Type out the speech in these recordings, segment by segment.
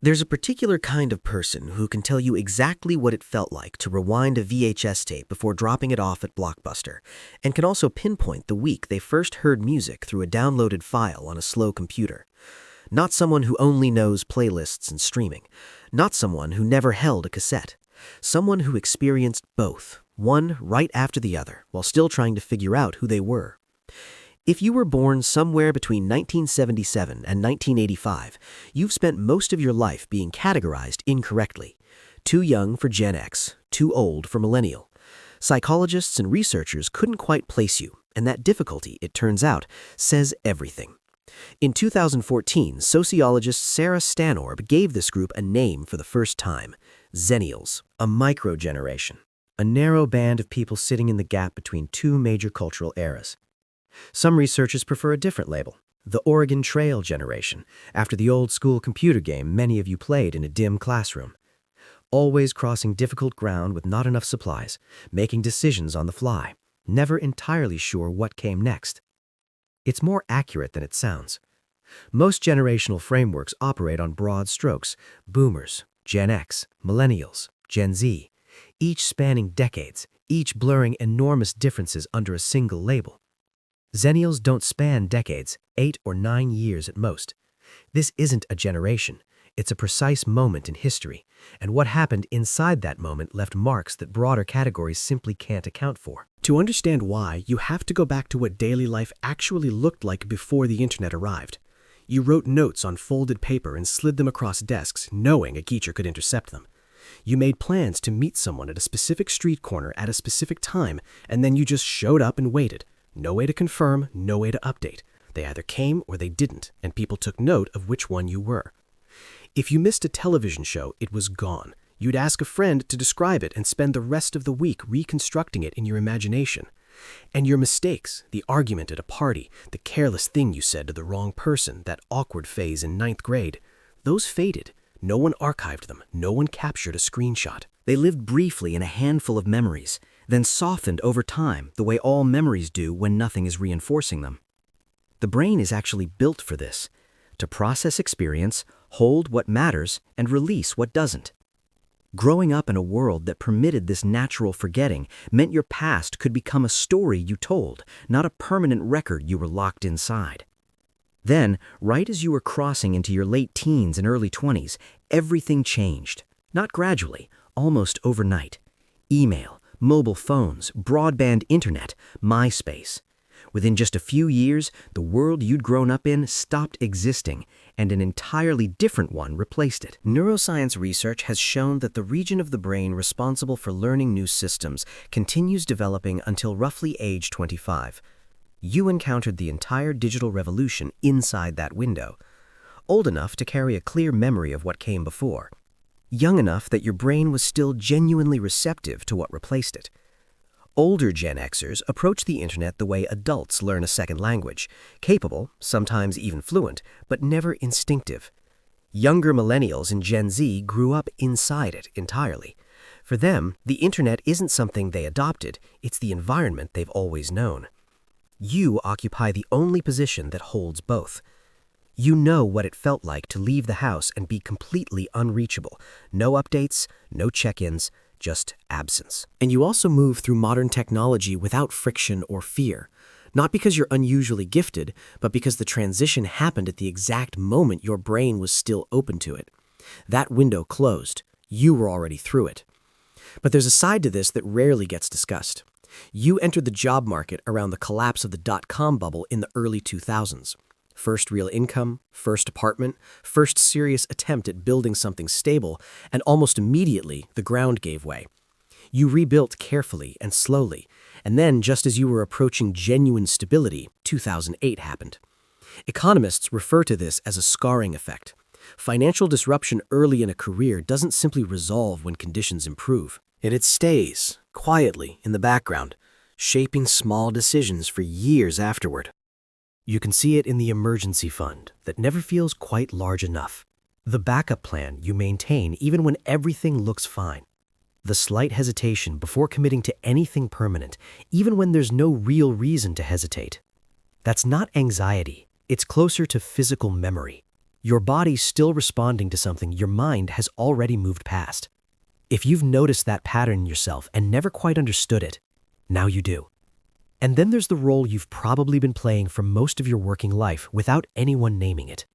There's a particular kind of person who can tell you exactly what it felt like to rewind a VHS tape before dropping it off at Blockbuster, and can also pinpoint the week they first heard music through a downloaded file on a slow computer. Not someone who only knows playlists and streaming. Not someone who never held a cassette. Someone who experienced both, one right after the other, while still trying to figure out who they were. If you were born somewhere between 1977 and 1985, you've spent most of your life being categorized incorrectly. Too young for Gen X, too old for Millennial. Psychologists and researchers couldn't quite place you, and that difficulty, it turns out, says everything. In 2014, sociologist Sarah Stanorb gave this group a name for the first time: Zennials, a microgeneration, a narrow band of people sitting in the gap between two major cultural eras. Some researchers prefer a different label, the Oregon Trail generation, after the old-school computer game many of you played in a dim classroom. Always crossing difficult ground with not enough supplies, making decisions on the fly, never entirely sure what came next. It's more accurate than it sounds. Most generational frameworks operate on broad strokes: boomers, Gen X, millennials, Gen Z, each spanning decades, each blurring enormous differences under a single label. Zennials don't span decades, 8 or 9 years at most. This isn't a generation. It's a precise moment in history, and what happened inside that moment left marks that broader categories simply can't account for. To understand why, you have to go back to what daily life actually looked like before the internet arrived. You wrote notes on folded paper and slid them across desks, knowing a teacher could intercept them. You made plans to meet someone at a specific street corner at a specific time, and then you just showed up and waited. No way to confirm, no way to update. They either came or they didn't, and people took note of which one you were. If you missed a television show, it was gone. You'd ask a friend to describe it and spend the rest of the week reconstructing it in your imagination. And your mistakes, the argument at a party, the careless thing you said to the wrong person, that awkward phase in 9th grade, those faded. No one archived them. No one captured a screenshot. They lived briefly in a handful of memories, then softened over time the way all memories do when nothing is reinforcing them. The brain is actually built for this, to process experience, hold what matters, and release what doesn't. Growing up in a world that permitted this natural forgetting meant your past could become a story you told, not a permanent record you were locked inside. Then, right as you were crossing into your late teens and early 20s, everything changed. Not gradually, almost overnight. Email, mobile phones, broadband internet, MySpace. Within just a few years, the world you'd grown up in stopped existing, and an entirely different one replaced it. Neuroscience research has shown that the region of the brain responsible for learning new systems continues developing until roughly age 25. You encountered the entire digital revolution inside that window. Old enough to carry a clear memory of what came before. Young enough that your brain was still genuinely receptive to what replaced it. Older Gen Xers approach the internet the way adults learn a second language, capable, sometimes even fluent, but never instinctive. Younger millennials and Gen Z grew up inside it entirely. For them, the internet isn't something they adopted, it's the environment they've always known. You occupy the only position that holds both. You know what it felt like to leave the house and be completely unreachable. No updates, no check-ins, just absence. And you also move through modern technology without friction or fear. Not because you're unusually gifted, but because the transition happened at the exact moment your brain was still open to it. That window closed. You were already through it. But there's a side to this that rarely gets discussed. You entered the job market around the collapse of the dot-com bubble in the early 2000s. First real income, first apartment, first serious attempt at building something stable, and almost immediately the ground gave way. You rebuilt carefully and slowly, and then just as you were approaching genuine stability, 2008 happened. Economists refer to this as a scarring effect. Financial disruption early in a career doesn't simply resolve when conditions improve. It stays, quietly, in the background, shaping small decisions for years afterward. You can see it in the emergency fund that never feels quite large enough. The backup plan you maintain even when everything looks fine. The slight hesitation before committing to anything permanent, even when there's no real reason to hesitate. That's not anxiety. It's closer to physical memory. Your body's still responding to something your mind has already moved past. If you've noticed that pattern in yourself and never quite understood it, now you do. And then there's the role you've probably been playing for most of your working life without anyone naming it.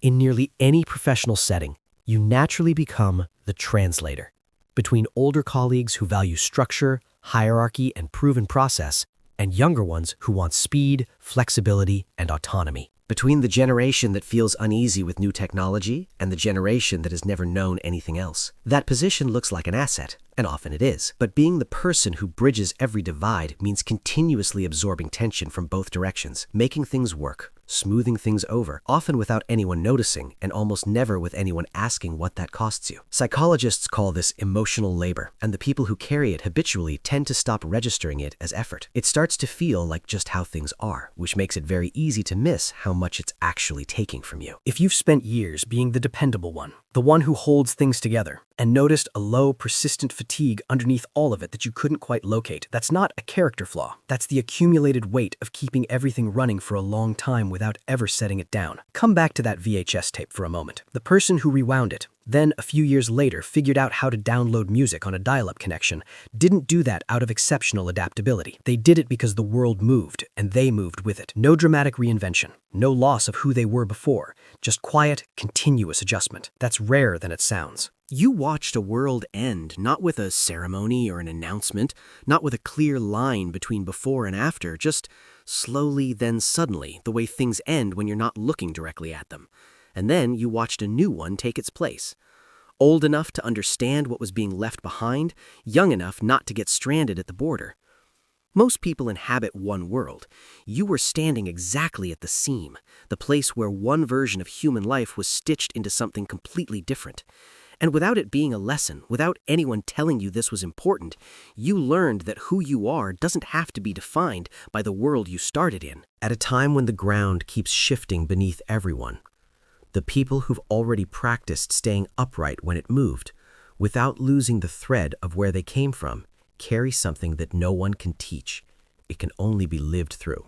In nearly any professional setting, you naturally become the translator. Between older colleagues who value structure, hierarchy, and proven process, and younger ones who want speed, flexibility, and autonomy. Between the generation that feels uneasy with new technology and the generation that has never known anything else. That position looks like an asset, and often it is. But being the person who bridges every divide means continuously absorbing tension from both directions, making things work, smoothing things over, often without anyone noticing and almost never with anyone asking what that costs you. Psychologists call this emotional labor, and the people who carry it habitually tend to stop registering it as effort. It starts to feel like just how things are, which makes it very easy to miss how much it's actually taking from you. If you've spent years being the dependable one, the one who holds things together, and noticed a low, persistent fatigue underneath all of it that you couldn't quite locate, that's not a character flaw. That's the accumulated weight of keeping everything running for a long time without ever setting it down. Come back to that VHS tape for a moment. The person who rewound it, then a few years later figured out how to download music on a dial-up connection, didn't do that out of exceptional adaptability. They did it because the world moved, and they moved with it. No dramatic reinvention, no loss of who they were before, just quiet, continuous adjustment. That's rarer than it sounds. You watched a world end, not with a ceremony or an announcement, not with a clear line between before and after, just slowly, then suddenly, the way things end when you're not looking directly at them. And then you watched a new one take its place. Old enough to understand what was being left behind, young enough not to get stranded at the border. Most people inhabit one world. You were standing exactly at the seam, the place where one version of human life was stitched into something completely different. And without it being a lesson, without anyone telling you this was important, you learned that who you are doesn't have to be defined by the world you started in. At a time when the ground keeps shifting beneath everyone, the people who've already practiced staying upright when it moved, without losing the thread of where they came from, carry something that no one can teach. It can only be lived through.